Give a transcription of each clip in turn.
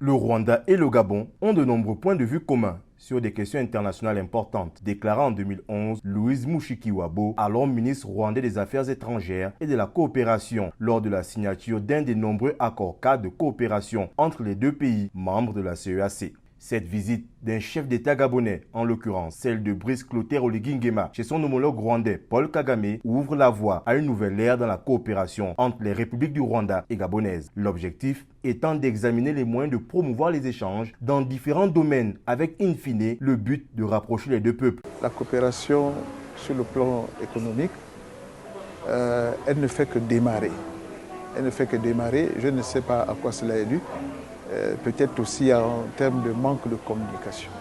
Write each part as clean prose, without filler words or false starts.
Le Rwanda et le Gabon ont de nombreux points de vue communs sur des questions internationales importantes, déclara en 2011 Louise Mushikiwabo, alors ministre rwandais des Affaires étrangères et de la coopération, lors de la signature d'un des nombreux accords-cadres de coopération entre les deux pays membres de la CEAC. Cette visite d'un chef d'État gabonais, en l'occurrence celle de Brice Clotaire Oligui Nguema, chez son homologue rwandais Paul Kagame, ouvre la voie à une nouvelle ère dans la coopération entre les républiques du Rwanda et gabonaise. L'objectif étant d'examiner les moyens de promouvoir les échanges dans différents domaines avec, in fine, le but de rapprocher les deux peuples. La coopération sur le plan économique, elle ne fait que démarrer. Elle ne fait que démarrer. Je ne sais pas à quoi cela est dû. Peut-être aussi en termes de manque de communication.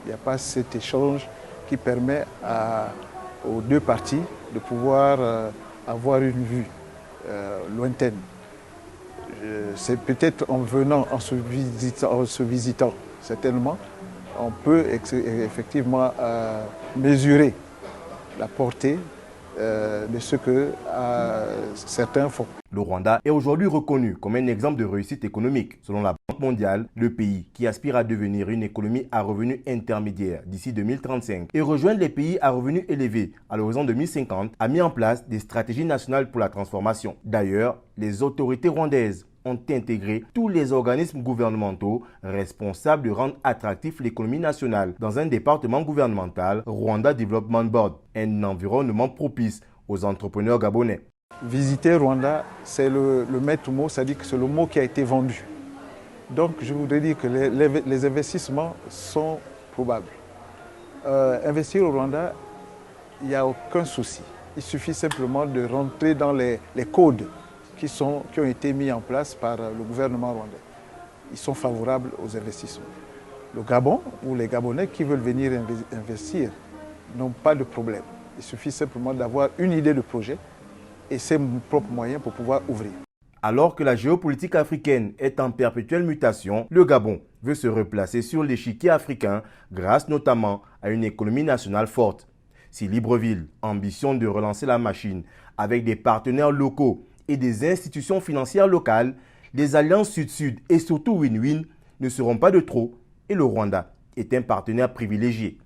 Il n'y a pas cet échange qui permet aux deux parties de pouvoir avoir une vue lointaine. C'est peut-être en venant, en se visitant, certainement, on peut effectivement mesurer la portée de ce que certains font. Le Rwanda est aujourd'hui reconnu comme un exemple de réussite économique. Selon la Banque mondiale, le pays, qui aspire à devenir une économie à revenus intermédiaires d'ici 2035 et rejoindre les pays à revenus élevés à l'horizon 2050, a mis en place des stratégies nationales pour la transformation. D'ailleurs, les autorités rwandaises ont intégré tous les organismes gouvernementaux responsables de rendre attractif l'économie nationale dans un département gouvernemental, Rwanda Development Board, un environnement propice aux entrepreneurs gabonais. Visiter Rwanda, c'est le maître mot, c'est-à-dire que c'est le mot qui a été vendu. Donc je voudrais dire que les investissements sont probables. Investir au Rwanda, il n'y a aucun souci. Il suffit simplement de rentrer dans les codes qui ont été mis en place par le gouvernement rwandais. Ils sont favorables aux investissements. Le Gabon ou les Gabonais qui veulent venir investir n'ont pas de problème. Il suffit simplement d'avoir une idée de projet et ses propres moyens pour pouvoir ouvrir. Alors que la géopolitique africaine est en perpétuelle mutation, le Gabon veut se replacer sur l'échiquier africain grâce notamment à une économie nationale forte. Si Libreville ambitionne de relancer la machine avec des partenaires locaux et des institutions financières locales, les alliances sud-sud et surtout win-win ne seront pas de trop et le Rwanda est un partenaire privilégié.